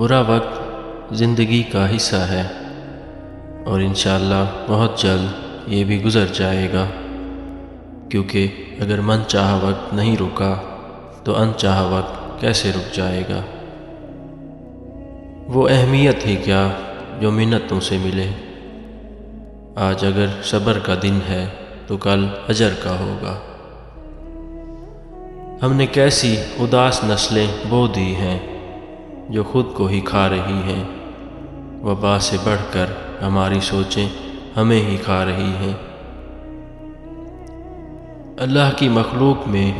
برا وقت زندگی کا حصہ ہے اور انشاءاللہ بہت جلد یہ بھی گزر جائے گا، کیونکہ اگر من چاہا وقت نہیں رکا تو ان چاہا وقت کیسے رک جائے گا۔ وہ اہمیت ہی کیا جو منتوں سے ملے، آج اگر صبر کا دن ہے تو کل اجر کا ہوگا۔ ہم نے کیسی اداس نسلیں بو دی ہیں جو خود کو ہی کھا رہی ہیں، وبا سے بڑھ کر ہماری سوچیں ہمیں ہی کھا رہی ہیں۔ اللہ کی مخلوق میں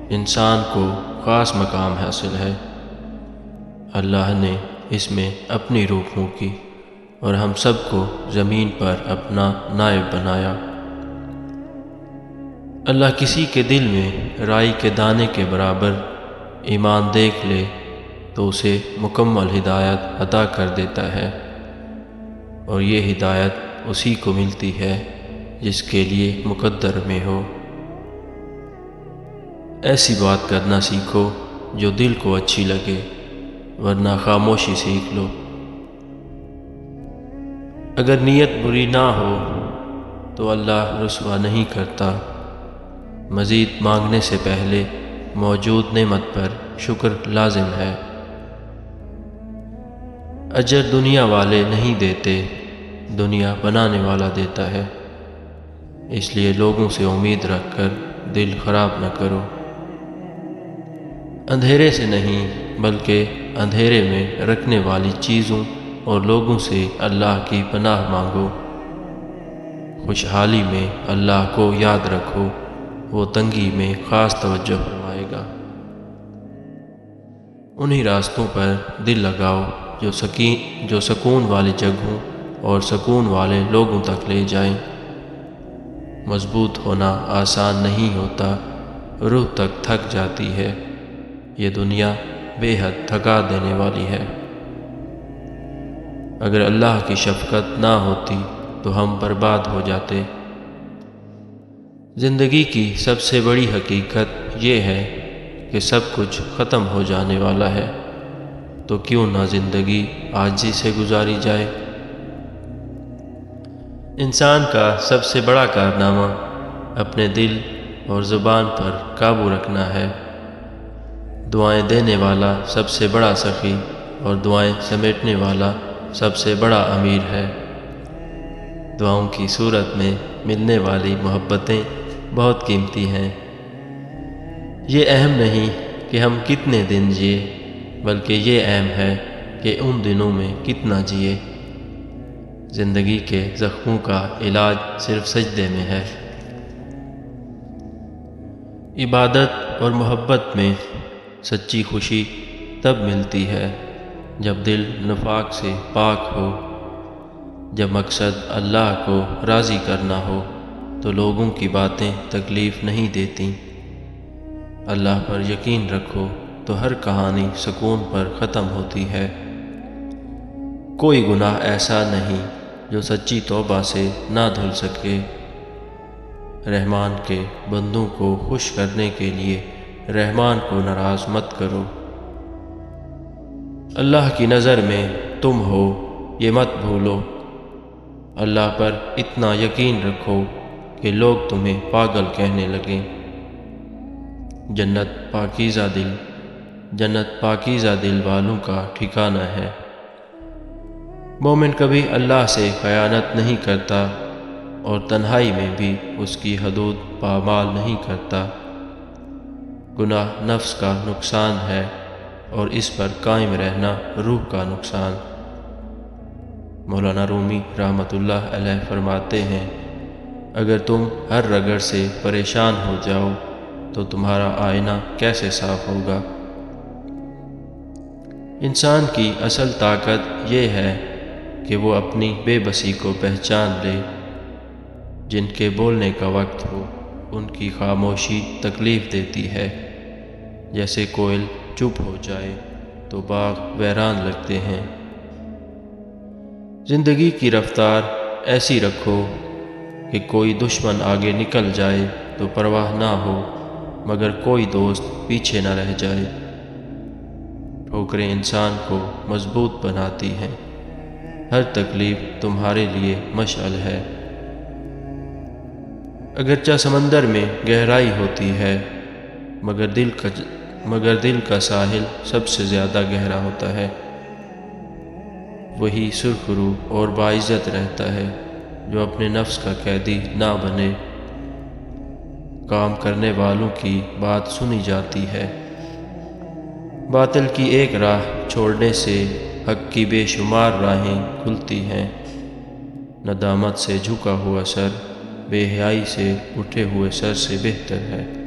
انسان کو خاص مقام حاصل ہے۔ اللہ نے اس میں اپنی روح پھونکی اور ہم سب کو زمین پر اپنا نائب بنایا۔ اللہ کسی کے دل میں رائی کے دانے کے برابر ایمان دیکھ لے تو اسے مکمل ہدایت عطا کر دیتا ہے، اور یہ ہدایت اسی کو ملتی ہے جس کے لیے مقدر میں ہو۔ ایسی بات کرنا سیکھو جو دل کو اچھی لگے، ورنہ خاموشی سیکھ لو۔ اگر نیت بری نہ ہو تو اللہ رسوا نہیں کرتا۔ مزید مانگنے سے پہلے موجود نعمت پر شکر لازم ہے۔ اجر دنیا والے نہیں دیتے، دنیا بنانے والا دیتا ہے، اس لیے لوگوں سے امید رکھ کر دل خراب نہ کرو۔ اندھیرے سے نہیں بلکہ اندھیرے میں رکھنے والی چیزوں اور لوگوں سے اللہ کی پناہ مانگو۔ خوشحالی میں اللہ کو یاد رکھو، وہ تنگی میں خاص توجہ فرمائے گا۔ انہی راستوں پر دل لگاؤ جو سکون والی جگہوں اور سکون والے لوگوں تک لے جائیں۔ مضبوط ہونا آسان نہیں ہوتا، روح تک تھک جاتی ہے، یہ دنیا بے حد تھکا دینے والی ہے۔ اگر اللہ کی شفقت نہ ہوتی تو ہم برباد ہو جاتے۔ زندگی کی سب سے بڑی حقیقت یہ ہے کہ سب کچھ ختم ہو جانے والا ہے، تو کیوں نہ زندگی عاجزی سے گزاری جائے۔ انسان کا سب سے بڑا کارنامہ اپنے دل اور زبان پر قابو رکھنا ہے۔ دعائیں دینے والا سب سے بڑا سخی اور دعائیں سمیٹنے والا سب سے بڑا امیر ہے۔ دعاؤں کی صورت میں ملنے والی محبتیں بہت قیمتی ہیں۔ یہ اہم نہیں کہ ہم کتنے دن جیے، بلکہ یہ اہم ہے کہ ان دنوں میں کتنا جیے۔ زندگی کے زخموں کا علاج صرف سجدے میں ہے۔ عبادت اور محبت میں سچی خوشی تب ملتی ہے جب دل نفاق سے پاک ہو۔ جب مقصد اللہ کو راضی کرنا ہو تو لوگوں کی باتیں تکلیف نہیں دیتی۔ اللہ پر یقین رکھو تو ہر کہانی سکون پر ختم ہوتی ہے۔ کوئی گناہ ایسا نہیں جو سچی توبہ سے نہ دھل سکے۔ رحمان کے بندوں کو خوش کرنے کے لیے رحمان کو ناراض مت کرو۔ اللہ کی نظر میں تم ہو یہ مت بھولو۔ اللہ پر اتنا یقین رکھو کہ لوگ تمہیں پاگل کہنے لگیں۔ جنت پاکیزہ دل والوں کا ٹھکانہ ہے۔ مومن کبھی اللہ سے خیانت نہیں کرتا اور تنہائی میں بھی اس کی حدود پامال نہیں کرتا۔ گناہ نفس کا نقصان ہے اور اس پر قائم رہنا روح کا نقصان۔ مولانا رومی رحمۃ اللہ علیہ فرماتے ہیں، اگر تم ہر رگڑ سے پریشان ہو جاؤ تو تمہارا آئینہ کیسے صاف ہوگا۔ انسان کی اصل طاقت یہ ہے کہ وہ اپنی بے بسی کو پہچان لے۔ جن کے بولنے کا وقت ہو ان کی خاموشی تکلیف دیتی ہے۔ جیسے کوئل چپ ہو جائے تو باغ ویران لگتے ہیں۔ زندگی کی رفتار ایسی رکھو کہ کوئی دشمن آگے نکل جائے تو پرواہ نہ ہو، مگر کوئی دوست پیچھے نہ رہ جائے۔ ٹھوکریں انسان کو مضبوط بناتی ہیں، ہر تکلیف تمہارے لیے مشعل ہے۔ اگرچہ سمندر میں گہرائی ہوتی ہے، مگر دل کا ساحل سب سے زیادہ گہرا ہوتا ہے۔ وہی سرخ روح اور باعزت رہتا ہے جو اپنے نفس کا قیدی نہ بنے۔ کام کرنے والوں کی بات سنی جاتی ہے۔ باطل کی ایک راہ چھوڑنے سے حق کی بے شمار راہیں کھلتی ہیں۔ ندامت سے جھکا ہوا سر بے حیائی سے اٹھے ہوئے سر سے بہتر ہے۔